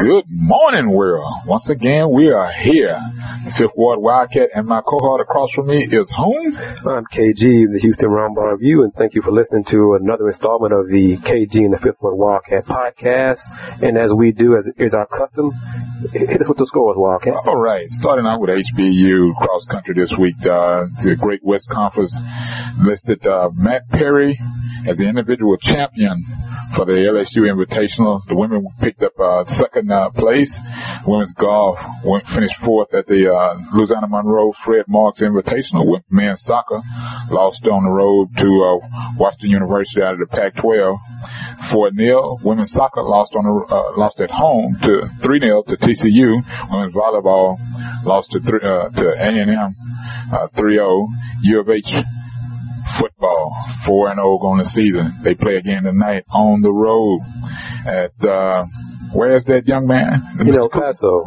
Good morning, world. Once again, we are here. The 5th Ward Wildcat, and my cohort across from me is whom? I'm KG, the Houston Roundball Review, and thank you for listening to another installment of the KG and the 5th Ward Wildcat podcast. And as we do, as is our custom, hit us with the scores, Wildcat. All right. Starting out with HBU cross country this week, the Great West Conference listed Matt Perry as the individual champion for the LSU Invitational. The women picked up second place. Women's golf finished fourth at the Louisiana Monroe Fred Marks Invitational. Men's soccer lost on the road to Washington University out of the Pac-12 4-0. Women's soccer lost at home to 3-0 to TCU. Women's volleyball lost to A&M 3-0. U of H football 4-0 on the season. They play again tonight on the road at where's that young man? In El Paso.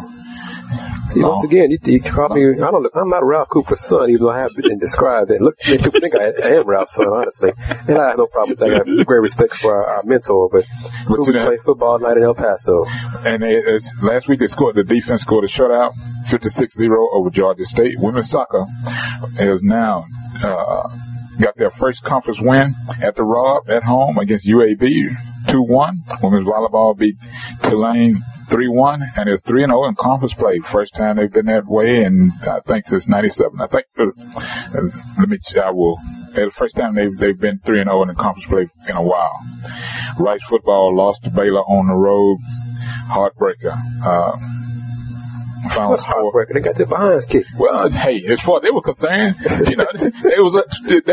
See, once again, you call me. I'm not Ralph Cooper's son, even though I have been described. And look, people think I am Ralph's son, honestly. And I have no problem with that. I have great respect for our mentor. But Cougars play football tonight in El Paso. And last week the defense scored a shutout, 56-0 over Georgia State. Women's soccer is now got their first conference win at the Rob at home against UAB 2-1. Women's volleyball beat Tulane 3-1 and is 3-0 in conference play. First time they've been that way, and I think since '97. I think the first time they've been 3-0 in the conference play in a while. Rice football lost to Baylor on the road. Heartbreaker. What's heartbreaking? They got their behinds kicked. Well, hey, as far as they were concerned, they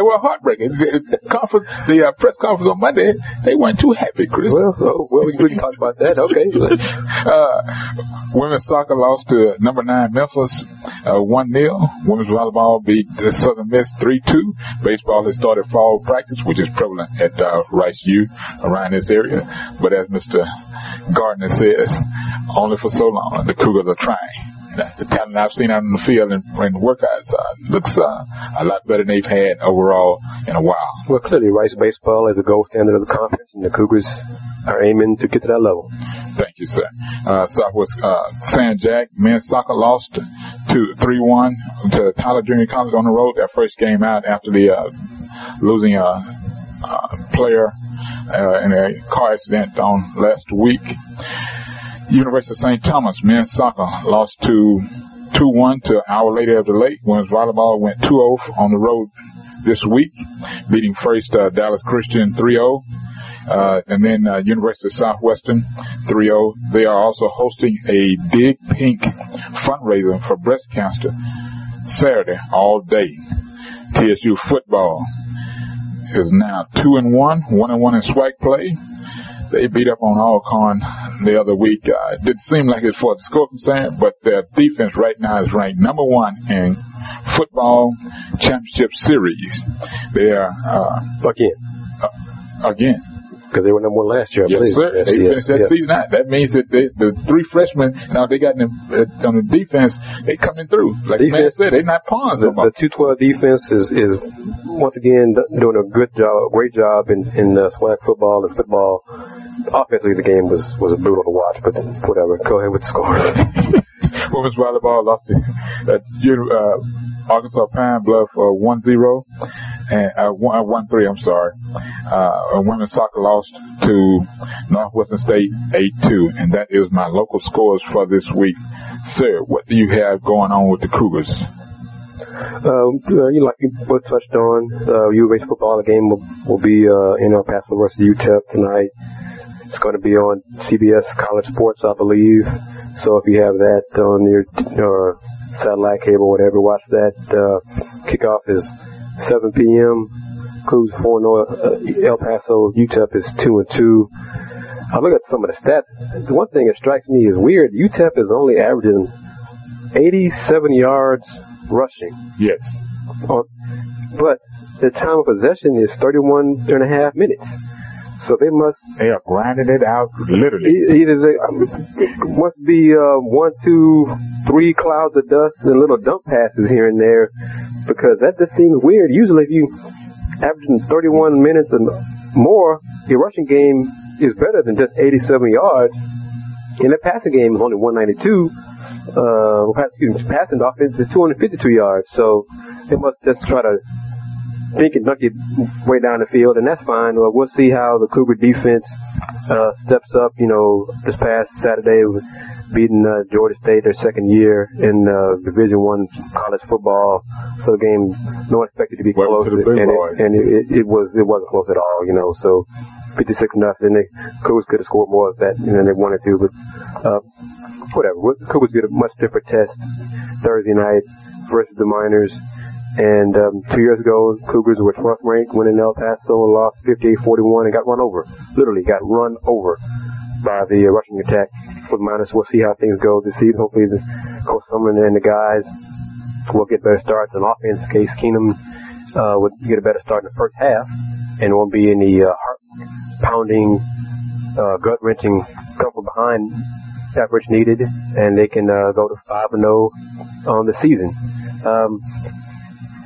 were heartbreaking. The press conference on Monday, they weren't too happy, Chris. Well, we can talk about that. Okay. Women's soccer lost to number 9 Memphis 1-0. Women's volleyball beat Southern Miss 3-2. Baseball has started fall practice, which is prevalent at Rice U around this area. But as Mr. Gardner says, only for so long. The Cougars are trying. The talent I've seen out in the field and workouts looks a lot better than they've had overall in a while. Well, clearly, Rice baseball is the gold standard of the conference, and the Cougars are aiming to get to that level. Thank you, sir. Southwest San Jack men's soccer lost to 3-1 to Tyler Junior College on the road. Their first game out after the losing player in a car accident on last week. University of St. Thomas men's soccer lost to 2-1 to Our Lady of the Lake. Women's volleyball went 2-0 on the road this week, beating first Dallas Christian 3-0, and then University of Southwestern 3-0. They are also hosting a Dig Pink fundraiser for breast cancer Saturday all day. TSU football is now 2-1, 1-1 in SWAC play. They beat up on Alcorn the other week. It didn't seem like it for the score concern, but their defense right now is ranked number 1 in football championship series. They are again. Because they were number 1 last year, I believe. Sir. They finished that season out. That means that the 3 freshmen, now they got them on the defense, they coming through. Like the man said, they're not pawns. The 212 defense is once again doing a great job in SWAC football and football. Offensively, the game was brutal to watch, but whatever. Go ahead with the score. Women's volleyball lost to Arkansas Pine Bluff 1-0. And 1-3, I'm sorry. Women's soccer lost to Northwestern State 8-2, and that is my local scores for this week. Sir, what do you have going on with the Cougars? Like you both touched on, U of H football game will be in El Paso versus UTEP tonight. It's going to be on CBS College Sports, I believe. So if you have that on your satellite cable, whatever, watch that. Kickoff is 7 p.m. Cougars 4-0. El Paso UTEP is 2-2. I look at some of the stats. The one thing that strikes me is weird. UTEP is only averaging 87 yards rushing. Yes. But the time of possession is 31.5 minutes. So they are grinding it out literally. Either must be 1, 2, 3 clouds of dust and little dump passes here and there, because that just seems weird. Usually, if you averaging 31 minutes and more, your rushing game is better than just 87 yards. In the passing game, is only 192. Passing offense is 252 yards. So they must just try to think and dunk it way down the field, and that's fine. Well, we'll see how the Cougar defense steps up. This past Saturday, beating Georgia State their second year in Division I college football. So the game, no one expected to be close, and it wasn't close at all. So 56-0. The Cougars could have scored more of that than they wanted to, but whatever. Cougars get a much different test Thursday night versus the Miners. And 2 years ago, Cougars were 12th ranked, went in El Paso and lost 58-41 and got run over. Literally got run over by the rushing attack for the Miners. We'll see how things go this season. Hopefully, Coach Sumlin and the guys will get better starts. On offense, Case Keenum would get a better start in the first half, and won't be any heart-pounding, gut-wrenching come from behind average needed, and they can go to 5-0 on the season.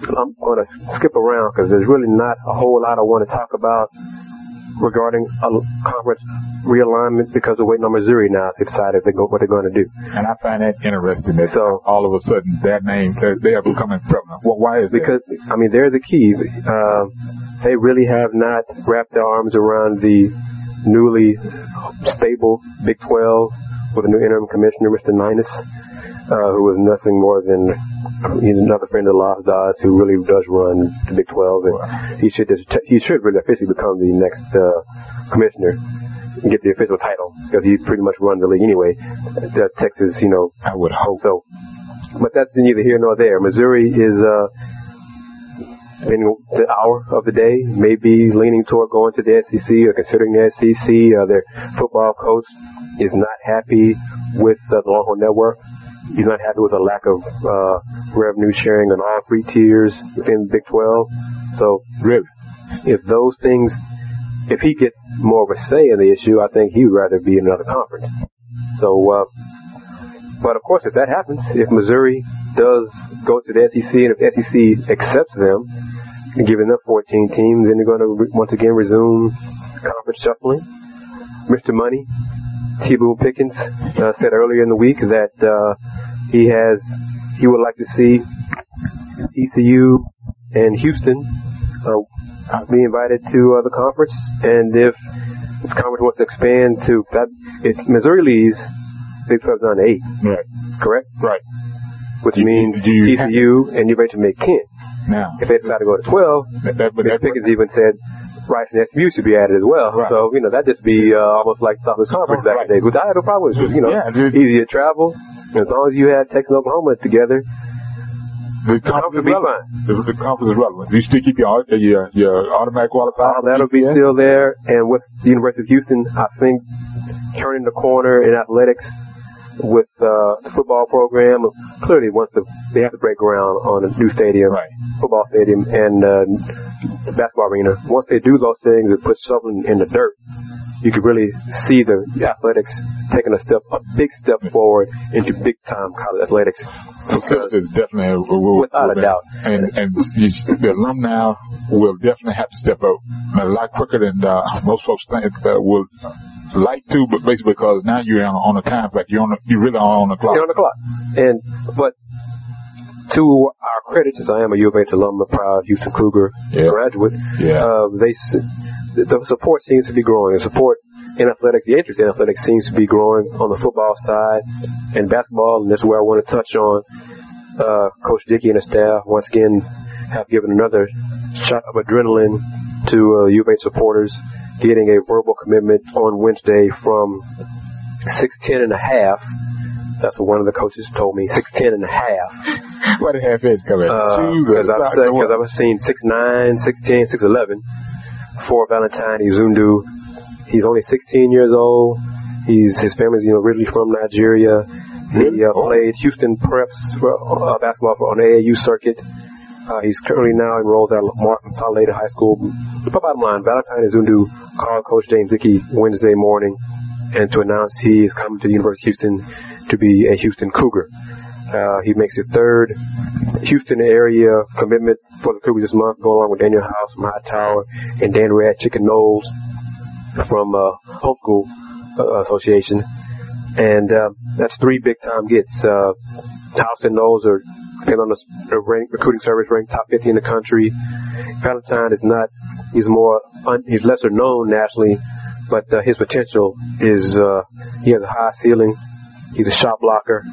I'm going to skip around because there's really not a whole lot I want to talk about regarding a conference realignment because we're waiting on Missouri now to decide what they're going to do. And I find that interesting that all of a sudden that name, they are becoming prevalent. Well, why is that? Because, they're the key. They really have not wrapped their arms around the newly stable Big 12 with a new interim commissioner, Mr. Ninus, who was nothing more than he's another friend of Lost Dodds who really does run the Big 12, and he should really officially become the next commissioner and get the official title because he pretty much runs the league anyway. Texas, I would hope so. But that's neither here nor there. Missouri is in the hour of the day, maybe leaning toward going to the SEC or considering the SEC. Their football coach is not happy with the Longhorn Network. He's not happy with the lack of revenue sharing on all three tiers within the Big 12. So, really, if he gets more of a say in the issue, I think he would rather be in another conference. So, but of course, if that happens, if Missouri does go to the SEC and if the SEC accepts them, and giving them 14 teams, then they're going to once again resume conference shuffling. Mr. Money, T. Boone Pickens, said earlier in the week that he would like to see ECU and Houston be invited to the conference, and if the conference wants to expand to that, if Missouri leaves, Big 12 down to 8. Right. Correct? Right. Which means TCU and New Hampshire make 10. Now, if they decide to go to 12, Mr. Pickens even said Rice and SMU should be added as well. Right. So, that'd just be almost like Southwest Conference back in the day, which I had no problem with. Easy to travel. As long as you had Texas and Oklahoma together, the conference will be fine. The conference is relevant. Do you still keep your automatic qualifier? That'll be still there. And with the University of Houston, I think turning the corner in athletics with the football program, clearly they have to break ground on a new stadium, right, football stadium, and the basketball arena. Once they do those things and put something in the dirt, you could really see the athletics taking a big step forward into big-time college athletics. Facilities definitely without a doubt. And the alumni will definitely have to step up a lot quicker than most folks think will like to, but basically because now you're on a time factor. You really are on the clock. You're on the clock. But to our credit, since I am a U of H alum, a proud Houston Cougar graduate, the support seems to be growing. The support in athletics, the interest in athletics seems to be growing on the football side and basketball, and that's where I want to touch on. Coach Dickey and his staff once again have given another shot of adrenaline to U of H supporters, getting a verbal commitment on Wednesday from 6'10 and a half. That's what one of the coaches told me, 6'10 and a half. Why did half edge come in? Because I was seeing 6'9", 6'10", 6'11". For Valentine Izundu, he's only 16 years old. His family's originally from Nigeria. He played Houston Preps for basketball on the AAU circuit. He's currently now enrolled at Martin Consolidated High School. But bottom line, Valentine Izundu called Coach James Dickey Wednesday morning and to announce he is coming to the University of Houston to be a Houston Cougar. He makes his third Houston area commitment for the Cougars this month, going along with Daniel House from Hightower and Dan Rad Chicken Knowles from Homeschool Association. And that's 3 big-time gets. Houston knows, or depending on the recruiting service, ranked top 50 in the country. Valentine is not. He's lesser known nationally, but his potential is. He has a high ceiling. He's a shot blocker.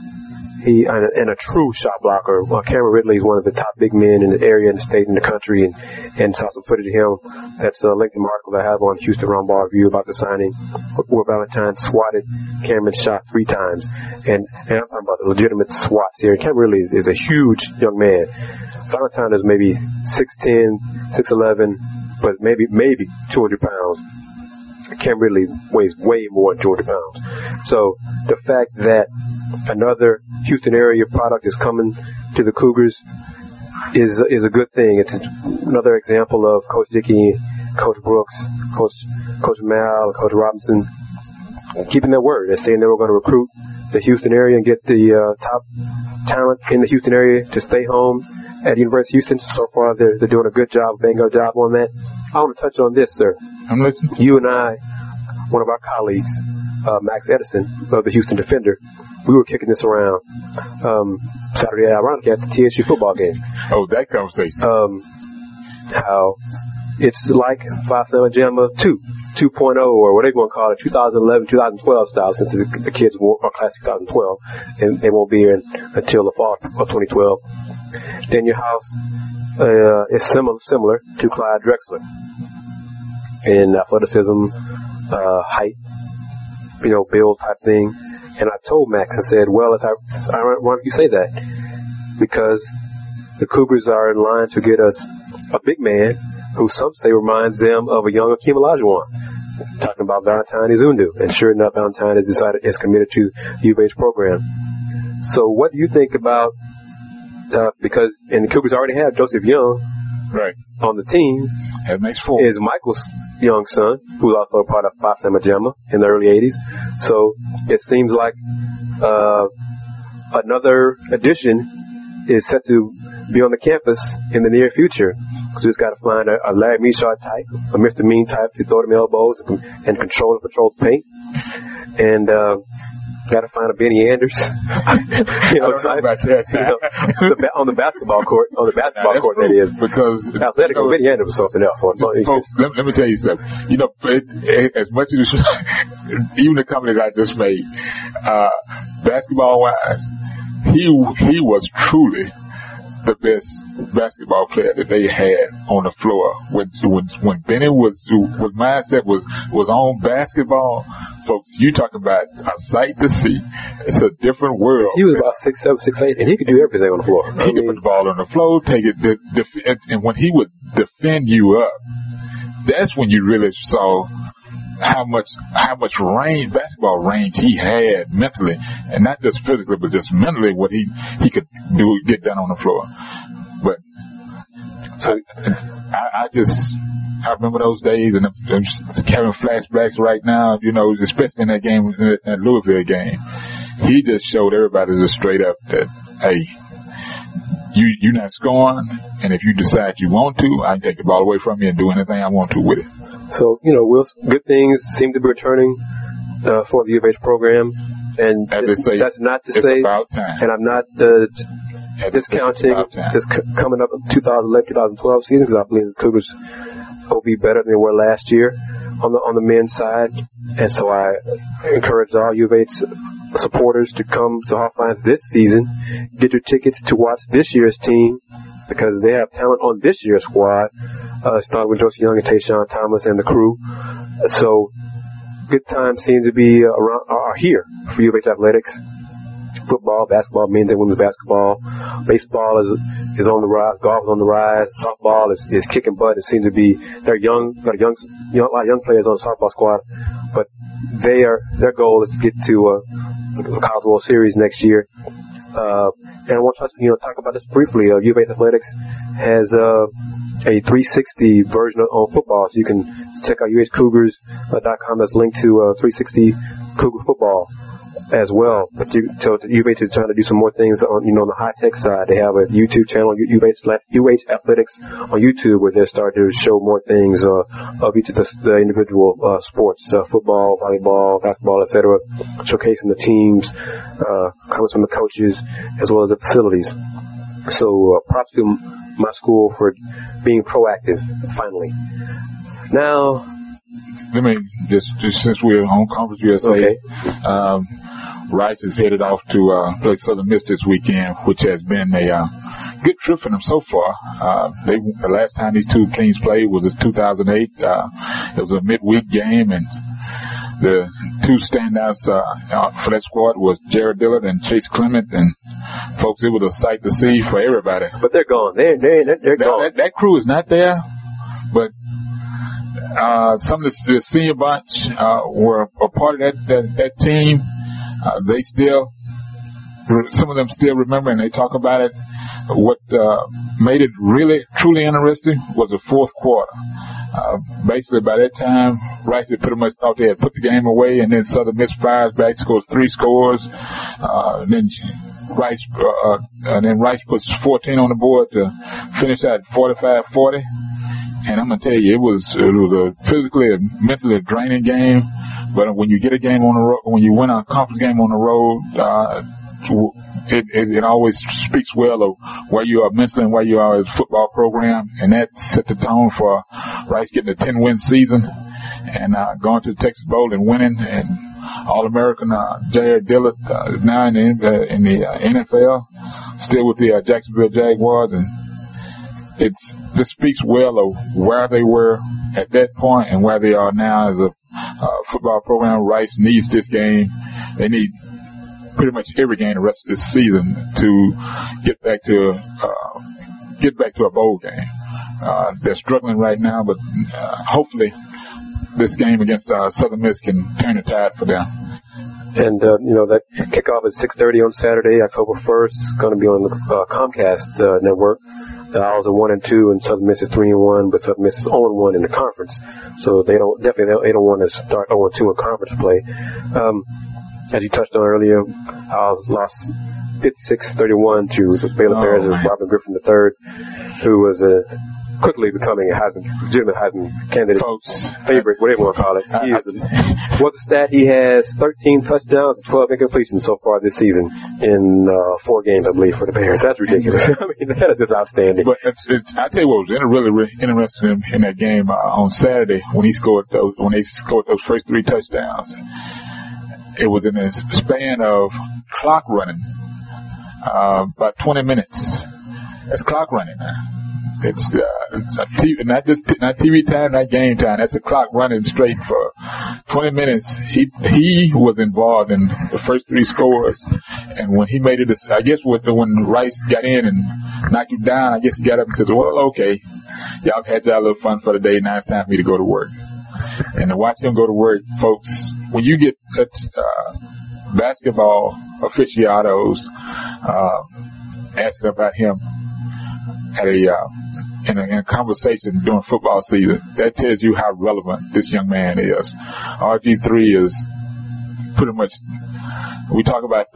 And a true shot blocker. Cameron Ridley is one of the top big men in the area, in the state, in the country, and saw some footage of him. That's a lengthy article I have on Houston Roundball Review about the signing, where Valentine swatted Cameron's shot 3 times. And I'm talking about the legitimate swats here. Cameron Ridley is a huge young man. Valentine is maybe 6'10", 6'11", but maybe 200 pounds. Cam Ridley weighs way more than 200 pounds. So the fact that another Houston area product is coming to the Cougars is a good thing. It's another example of Coach Dickey, Coach Brooks, Coach Mal, Coach Robinson keeping their word. They're saying they were going to recruit the Houston area and get the top talent in the Houston area to stay home at the University of Houston. So far, they're doing a good job, bang up job on that. I want to touch on this, sir. I'm listening. You and I, one of our colleagues, Max Edison of the Houston Defender, we were kicking this around Saturday, ironically, at the TSU football game. Oh, that conversation. How it's like Phi Sigma Gamma 2.0, or whatever you want to call it, 2011, 2012 style, since the kids are class 2012, and they won't be here until the fall of 2012. Daniel House is similar to Clyde Drexler in athleticism, height, build type thing. And I told Max, I said, well, it's ironic why you say that, because the Cougars are in line to get us a big man who some say reminds them of a young Akeem Olajuwon. Talking about Valentine Izundu. And sure enough, Valentine is committed to the U of H program. So what do you think about, because the Cougars already have Joseph Young right on the team. That makes 4. Is Michael's young son, who's also a part of Phi Sigma Gamma in the early 80s. So it seems like another addition is set to be on the campus in the near future. So we just got to find a Larry Mishar type, a Mr. Mean type to throw them elbows and control the patrol's paint. And got to find a Benny Anders, type, on the basketball court. On the basketball court, that is. Because athletic, Benny Anders was something else. Folks, let me tell you something. As much as even the comment that I just made, basketball wise, he was truly the best basketball player that they had on the floor. When Benny was mindset was on basketball, folks, you talk about a sight to see. It's a different world. He was about 6'7", 6'8", and he could do everything on the floor. He could put the ball on the floor, take it, and when he would defend you up, that's when you really saw how much range, basketball range he had mentally, and not just physically, but just mentally, what he could get done on the floor. But so I remember those days, and I'm having flashbacks right now, especially in that game, that Louisville game. He just showed everybody just straight up that, hey, you're not scoring, and if you decide you want to, I can take the ball away from you and do anything I want to with it. So, good things seem to be returning for the U of H program. And as they say, that's not to it's say, about time. And I'm not discounting this coming up 2011-2012 season, because I believe the Cougars will be better than they were last year on the men's side. And so I encourage all U of H supporters to come to Hawthorne this season, get your tickets to watch this year's team, because they have talent on this year's squad, starting with Joseph Young and Tayshawn Thomas and the crew. So good times seem to be are here for U of H athletics. Football, basketball, men's and women's basketball. Baseball is on the rise. Golf is on the rise. Softball is kicking butt. It seems to be they're young. Got a lot of young players on the softball squad, but their goal is to get to the College World Series next year. And I want to talk about this briefly. U of H athletics has a 360 version on football. So you can check out uhcougars.com. That's linked to 360 Cougar football as well. But UH is trying to do some more things on, on the high tech side. They have a YouTube channel, UH Athletics on YouTube, where they're starting to show more things of each of the individual sports, football, volleyball, basketball, etc., showcasing the teams, comments from the coaches, as well as the facilities. So props to my school for being proactive, finally. Now, let me just since we're on Conference USA, okay. Rice is headed off to play Southern Miss this weekend, which has been a good trip for them so far. The last time these two teams played was in 2008. It was a midweek game, and the two standouts for that squad was Jared Dillard and Chase Clement, and folks, it was a sight to see for everybody. But they're gone. They're gone. That crew is not there, but some of the senior bunch were a part of that team. They still, some of them still remember, and they talk about it. What made it really, truly interesting was the fourth quarter. Basically, by that time, Rice had pretty much thought they had put the game away, and then Southern Miss fires back, scores 3 scores. Then Rice puts 14 on the board to finish at 45-40. And I'm gonna tell you, it was a physically and mentally draining game. But when you get a game on the road, when you win a conference game on the road, it always speaks well of where you are mentally and where you are as a football program, and that set the tone for Rice getting a 10-win season and going to the Texas Bowl and winning. And All-American Jared Dillard is now in the NFL, still with the Jacksonville Jaguars, and this speaks well of where they were at that point and where they are now as a football program. Rice needs this game. They need pretty much every game the rest of this season to get back to a bowl game. They're struggling right now, but hopefully this game against Southern Miss can turn the tide for them. And that kickoff is 6:30 on Saturday, October 1st. It's going to be on the Comcast network. The Owls are 1-2, and Southern Miss is 3-1, but Southern Miss is 0-1 in the conference. So they don't want to start 0-2 in conference play. As you touched on earlier, Owls lost 56-31 to the Baylor Bears and Robert Griffin III, who was quickly becoming a legitimate Heisman candidate, favorite, whatever you want to call it. What's the stat? He has 13 touchdowns and 12 incompletions so far this season in 4 games, I believe, for the Bears. That's ridiculous. I mean, that is just outstanding. But I tell you what was really interesting in that game on Saturday when they scored those first 3 touchdowns. It was in a span of clock running, about 20 minutes. That's clock running now. It's not TV time, not game time. That's a clock running straight for 20 minutes. He was involved in the first 3 scores, and when he made it, I guess when Rice got in and knocked him down, I guess he got up and said, "Well, okay, y'all had y'all a little fun for the day. Now it's time for me to go to work." And to watch him go to work, folks, when you get basketball aficionados asking about him at in a conversation during football season, that tells you how relevant this young man is. RG3 is pretty much, we talk about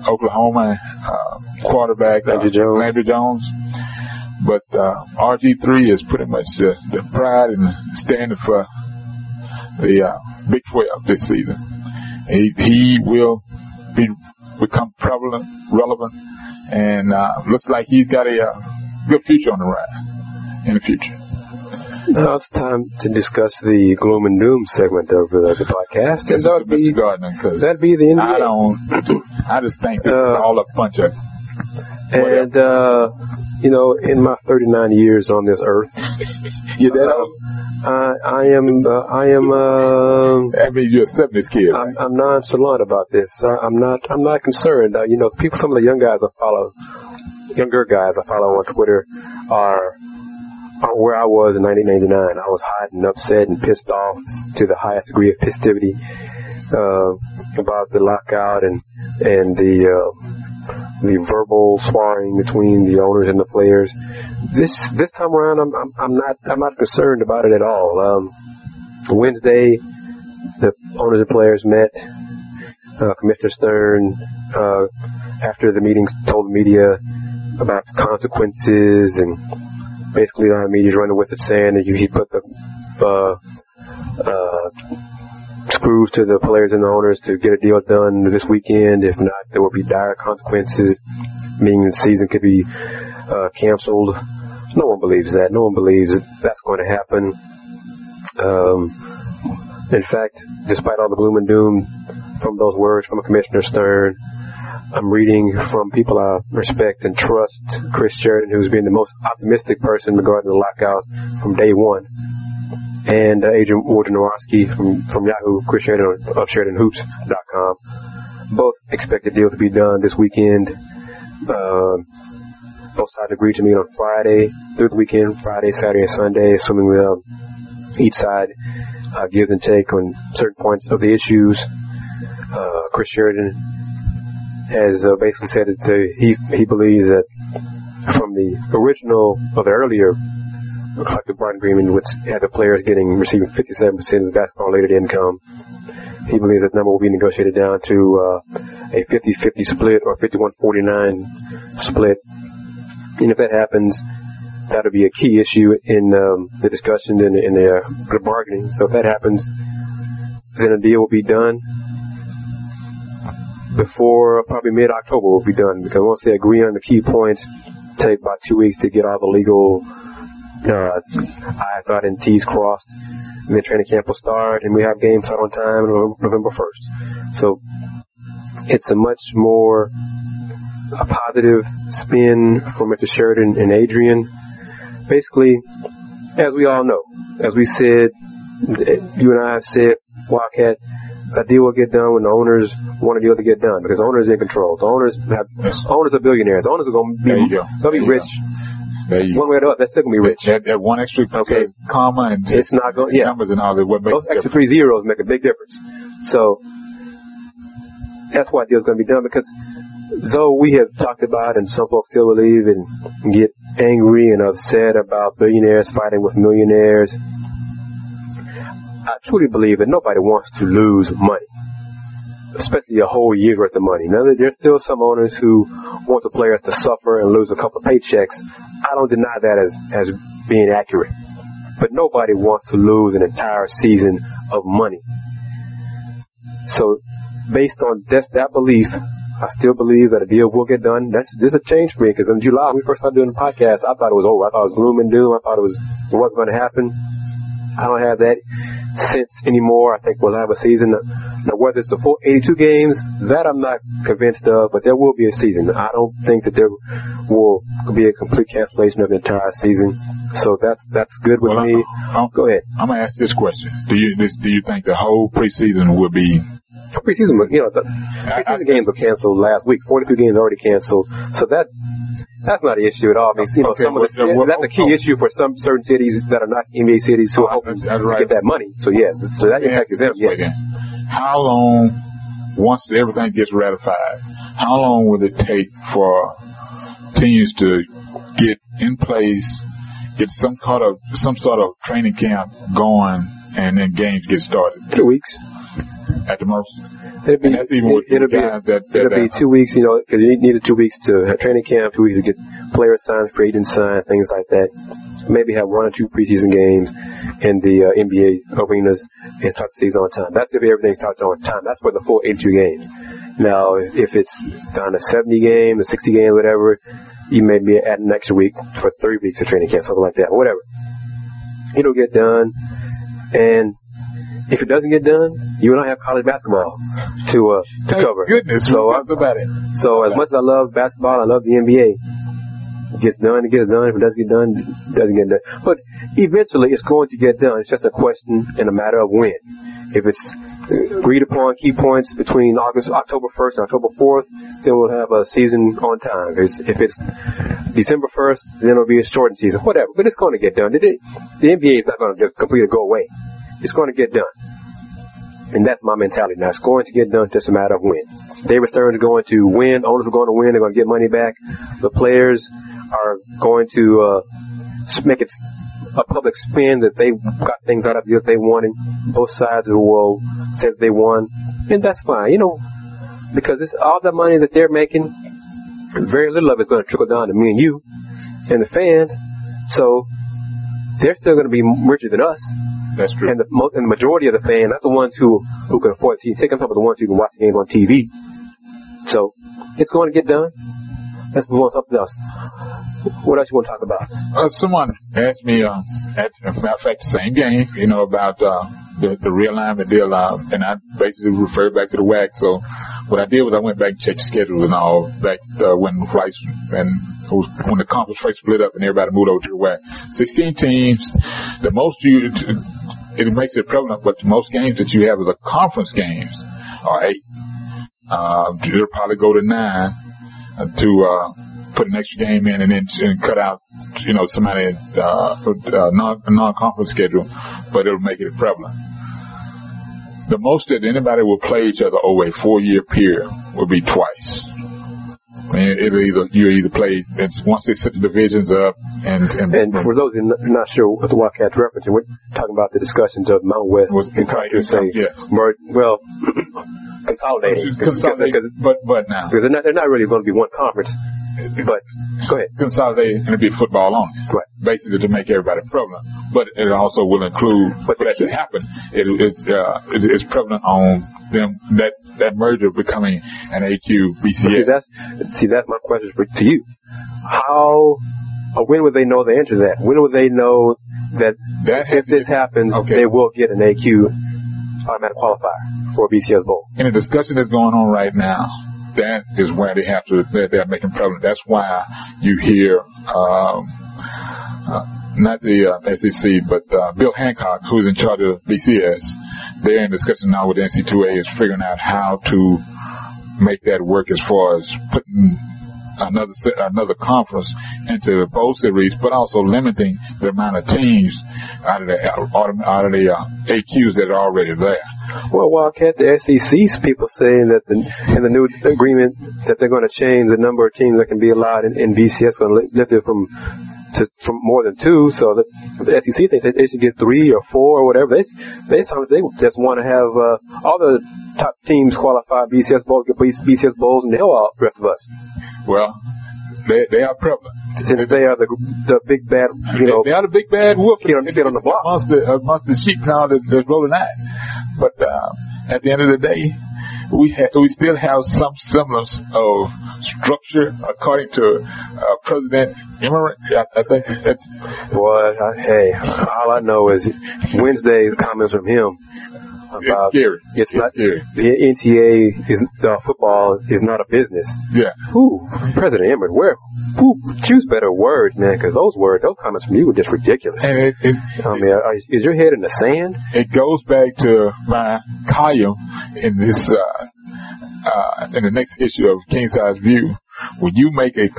Oklahoma quarterback Landry Jones, but RG3 is pretty much the pride and standing for the Big 12 this season. He will become prevalent, relevant, and looks like he's got a good future on the ride in the future. Now it's time to discuss the gloom and doom segment of the podcast. Yes, Mr. Gardner, because that'd be the NBA. I just think this is all a bunch of. And in my 39 years on this earth, you're that old? I am. That means you're a 70s kid. Right? I'm nonchalant about this. I'm not concerned. Some of the younger guys I follow on Twitter are where I was in 1999. I was hot and upset and pissed off to the highest degree of festivity about the lockout and the the verbal sparring between the owners and the players. This time around, I'm not concerned about it at all. Wednesday, the owners and players met. Commissioner Stern, after the meeting, told the media about the consequences, and basically the media's running with it, saying that he put the screws to the players and the owners to get a deal done this weekend. If not, there will be dire consequences, meaning the season could be canceled. No one believes that. No one believes that's going to happen. In fact, despite all the gloom and doom from those words from Commissioner Stern, I'm reading from people I respect and trust. Chris Sheridan, who's been the most optimistic person regarding the lockout from day one, and Agent Ward Wildcat from Yahoo, Chris Sheridan of SheridanHoops.com. Both expect the deal to be done this weekend. Both sides agreed to meet on Friday through the weekend, Friday, Saturday, and Sunday, assuming each side gives and takes on certain points of the issues. Chris Sheridan has basically said that he believes that from the original or the earlier collective bargaining agreement, which had the players receiving 57% of the basketball-related income, he believes that number will be negotiated down to a 50-50 split or 51-49 split. And if that happens, that'll be a key issue in the discussion in the bargaining. So if that happens, then a deal will be done before probably mid-October will be done, because once they agree on the key points, take about 2 weeks to get all the legal I's dotted and T's crossed, and then training camp will start, and we have games start on time on November 1st. So it's a much more a positive spin for Mr. Sheridan and Adrian. Basically, as we all know, as we said, you and I have said, Wildcat, a deal will get done when the owners want a deal to get done, because the owners are in control. The owners are billionaires. The owners are going to be, they'll be rich. One way or the other, they're still going to be rich. That one extra comma and it's not going, numbers and all that. What makes those extra 3 zeros make a big difference. So that's why a deal's going to be done, because though we have talked about, and some folks still believe and get angry and upset about billionaires fighting with millionaires, I truly believe that nobody wants to lose money, especially a whole year's worth of money. Now, there's still some owners who want the players to suffer and lose a couple of paychecks. I don't deny that as being accurate. But nobody wants to lose an entire season of money. So, based on that belief, I still believe that a deal will get done. There's a change for me, because in July, when we first started doing the podcast, I thought it was over. I thought it was gloom and doom. I thought it wasn't going to happen. I don't have that sense anymore. I think we'll have a season. Now, whether it's a full 82 games, that I'm not convinced of, but there will be a season. I don't think that there will be a complete cancellation of the entire season. So that's good with me. Go ahead. I'm going to ask this question. Do you think the whole preseason will be... Preseason, the preseason games were canceled last week. 42 games already canceled. So that's not an issue at all. I mean, that's a key issue for some certain cities that are not NBA cities who are hoping to get that money. So that impacts them. Yes. How long, once everything gets ratified, how long will it take for teams to get in place, get some sort of training camp going, and then games get started? 2 weeks. At the most. It'll be 2 weeks, because you needed 2 weeks to have training camp, 2 weeks to get players signed, free agents signed, things like that. Maybe have 1 or 2 preseason games in the NBA arenas and start the season on time. That's if everything starts on time. That's for the full 82 games. Now, if it's down to 70 games, or 60 games, whatever, you may be adding an extra week for 3 weeks of training camp, something like that, whatever. It'll get done, and if it doesn't get done, you don't have college basketball to cover. Goodness, so about it. So as much as I love basketball, I love the NBA. It gets done, it gets done. If it doesn't get done, it doesn't get done. But eventually, it's going to get done. It's just a question and a matter of when. If it's agreed upon key points between October 1st and October 4th, then we'll have a season on time. If it's December 1st, then it'll be a shortened season. Whatever. But it's going to get done. The NBA is not going to just completely go away. It's going to get done. And that's my mentality now. It's going to get done, just a matter of when. David Stern is going to win. Owners are going to win. They're going to get money back. The players are going to make it a public spin that they got things out of it that they wanted. Both sides will say that they won. And that's fine, because it's all the money that they're making, very little of it's going to trickle down to me and you and the fans. So they're still going to be richer than us. That's true. And the majority of the fans, not the ones who can afford the TV ticket, I'm talking about the ones who can watch the games on TV. So it's going to get done. Let's move on to something else. What else you want to talk about? Someone asked me, as a matter of fact, the same game, about the realignment deal, and I basically referred back to the WAC. So what I did was I went back and checked the schedule and all back when the conference first split up and everybody moved over to the WAC. 16 teams. The most it makes it prevalent, but the most games that you have as a conference games are 8. You'll probably go to 9 to put an extra game in and cut out, somebody non-conference schedule, but it'll make it prevalent. The most that anybody will play each other over a 4-year period will be twice. I mean, you either play once they set the divisions up, and for those who are not sure what the Wildcats referencing, we're talking about the discussions of Mountain West and Cougars saying, consolidating. But now because they're not really going to be one conference. But go ahead. Consolidate and it'll be football only. Right. Basically to make everybody prevalent. But it also will include, for that to happen, it's prevalent on them, that merger becoming an AQ BCS. That's my question to you. When would they know the answer to that? When would they know that if this happens, they will get an AQ automatic qualifier for a BCS Bowl? In the discussion that's going on right now, that is where they're making prevalent. That's why you hear, not the SEC, but Bill Hancock, who's in charge of BCS, they're in discussion now with the NCAA is figuring out how to make that work as far as putting another conference into both series, but also limiting the amount of teams out of the AQs that are already there. Well, Wildcat, the SEC's people saying that in the new agreement that they're going to change the number of teams that can be allowed in BCS, going to lift it from more than 2. So the SEC thinks that they should get 3 or 4 or whatever. They just want to have all the top teams qualify BCS bowls, get BCS bowls, and the rest of us. Well, they are prevalent. Since they are the big bad, they are the big bad wolf get on the block amongst the sheep now that's rolling out. But at the end of the day, we still have some semblance of structure according to President Emmerich. I think that's. Boy, all I know is Wednesday's comments from him. It's scary. It's not scary. The NCAA football is not a business. Yeah. President Emmerich, choose better words, man, because those comments from you were just ridiculous. And is your head in the sand? It goes back to my column in this in the next issue of King Size View, when you make a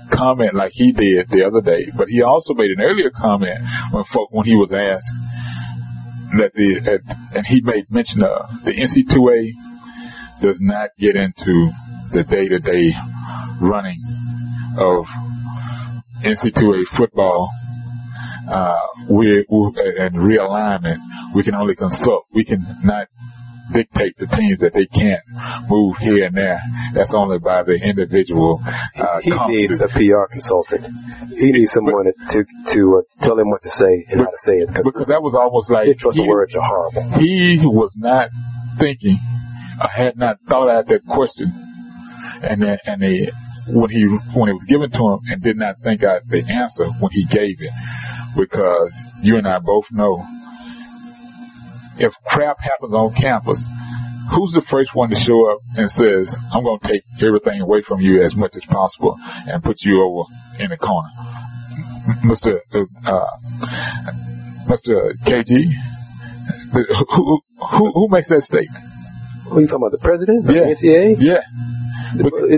comment like he did the other day, but he also made an earlier comment when he was asked. And he made mention of the NCAA does not get into the day-to-day running of NCAA football and realignment. We can only consult. We can not dictate the teams that they can't move here and there. That's only by the individual. He needs a PR consultant. He needs someone to tell him what to say and how to say it. Because that was almost like his choice of words are horrible. He was not thinking, had not thought out that question, when it was given to him, and did not think out the answer when he gave it, because you and I both know. If crap happens on campus, who's the first one to show up and says, I'm going to take everything away from you as much as possible and put you over in the corner? Mr. KG, who makes that statement? Are you talking about the president? Yeah. The NCAA? Yeah.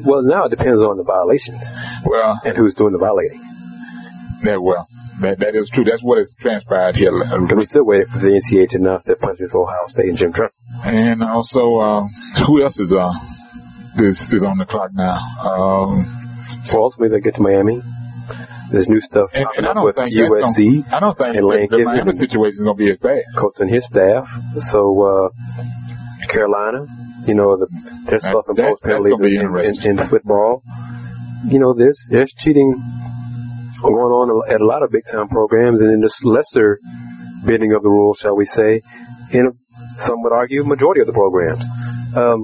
Well, now it depends on the violations. Well, and who's doing the violating. Yeah, well, that is true. That's what has transpired here. We're still waiting for the NCAA to announce their punishment for Ohio State and Jim Tressel. And also, who else is on the clock now? Well, ultimately they get to Miami. There's new stuff and I don't with think USC. I don't think the Miami situation is going to be as bad. Coach and his staff. So Carolina, there's self-imposed penalties in football. There's cheating going on at a lot of big-time programs, and in this lesser bending of the rules, shall we say, in some would argue majority of the programs. I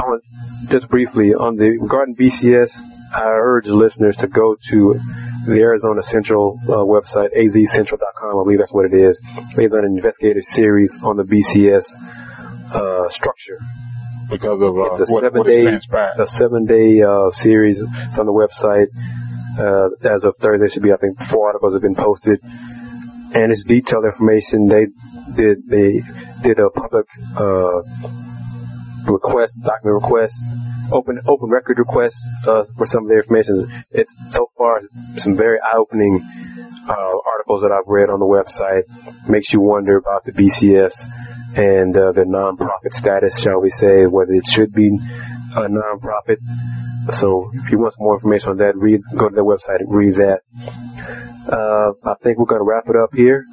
want just briefly regarding BCS. I urge listeners to go to the Arizona Central website, azcentral.com. I believe that's what it is. They've done an investigative series on the BCS structure. Because of what has transpired. A 7-day series. It's on the website. As of Thursday, should be, I think, 4 articles have been posted. And it's detailed information. They did a public document request, open record request for some of the information. It's so far some very eye-opening articles that I've read on the website. Makes you wonder about the BCS and the non-profit status, shall we say, whether it should be a non-profit. So if you want some more information on that, go to their website and read that. I think we're going to wrap it up here.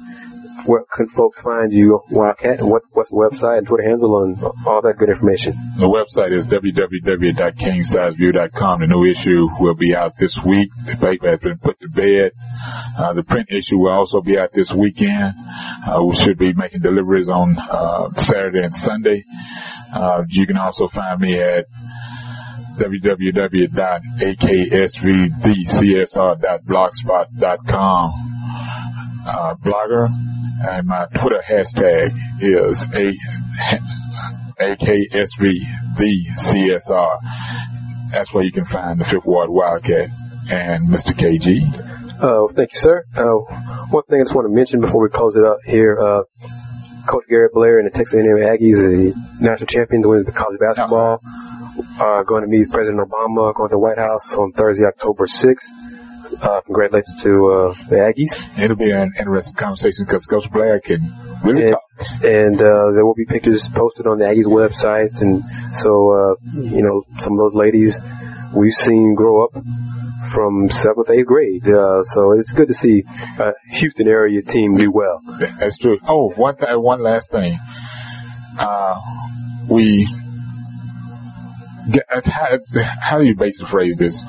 Where can folks find you, Wildcat? What's the website and Twitter handle and all that good information? The website is www.kingsizeview.com. The new issue will be out this week. The paper has been put to bed. The print issue will also be out this weekend. We should be making deliveries on Saturday and Sunday. You can also find me at www.aksvdcsr.blogspot.com. Blogger, and my Twitter hashtag is AKSVDCSR. That's where you can find the 5th Ward Wildcat and Mr. KG. Thank you, sir. One thing I just want to mention before we close it up here, Coach Garrett Blair and the Texas A&M Aggies, the national champions, winning the college basketball, are going to meet President Obama, going to the White House on Thursday, October 6th. Congratulations to the Aggies. It'll be an interesting conversation because Coach Blair can really talk. And there will be pictures posted on the Aggies website. And so, some of those ladies we've seen grow up from 7th, 8th grade. So it's good to see a Houston area team do well. That's true. Oh, one last thing. How do you basically phrase this?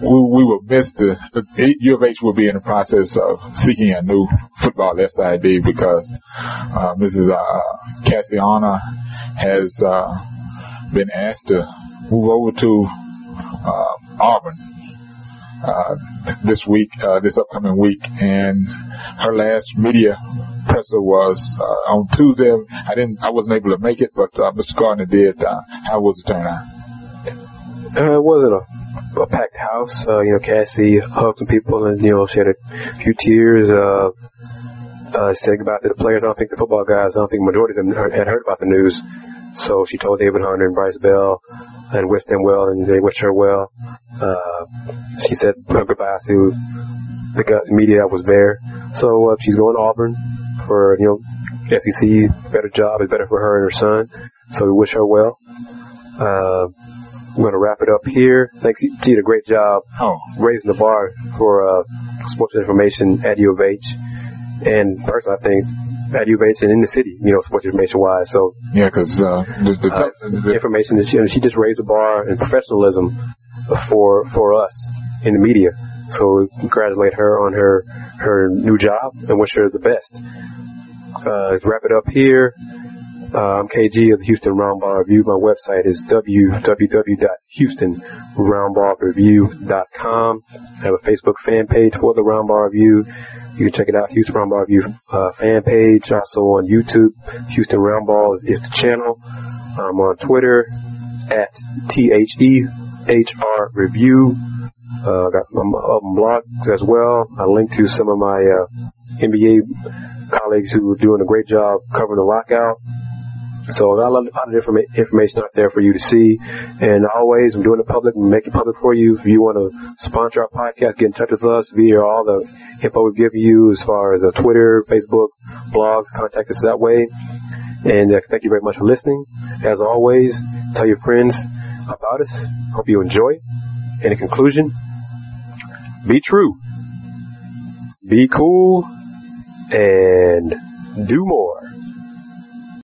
We will miss the U of H will be in the process of seeking a new football SID because Mrs. Cassiana has been asked to move over to Auburn this upcoming week, and her last media presser was on Tuesday. I wasn't able to make it, but Mr. Gardner did. How was the turnout? It wasn't a packed house. Cassie hugged some people and, she had a few tears, said goodbye to the players. I don't think the football guys, the majority of them had heard about the news. So she told David Hunter and Bryce Bell and wished them well, and they wished her well. She said goodbye to the media that was there. So, she's going to Auburn for, SEC, better job is better for her and her son. So we wish her well. I'm going to wrap it up here. Thanks. She did a great job raising the bar for sports information at U of H. And personally, I think at U of H and in the city, sports information-wise. So yeah, because the information that she just raised the bar in professionalism for us in the media. So congratulate her on her new job and wish her the best. Let's wrap it up here. I'm KG of the Houston Roundball Review. My website is www.houstonroundballreview.com. I have a Facebook fan page for the Roundball Review. You can check it out, Houston Roundball Review fan page. Also on YouTube, Houston Roundball is the channel. I'm on Twitter at THEHR Review. Got my blogs as well. I link to some of my NBA colleagues who are doing a great job covering the lockout. So a lot of information out there for you to see. And always, we're doing it public, we make it public for you. If you want to sponsor our podcast, get in touch with us via all the info we give you as far as Twitter, Facebook, blogs. Contact us that way. And thank you very much for listening. As always, tell your friends about us. Hope you enjoy. In conclusion, be true, be cool, and do more.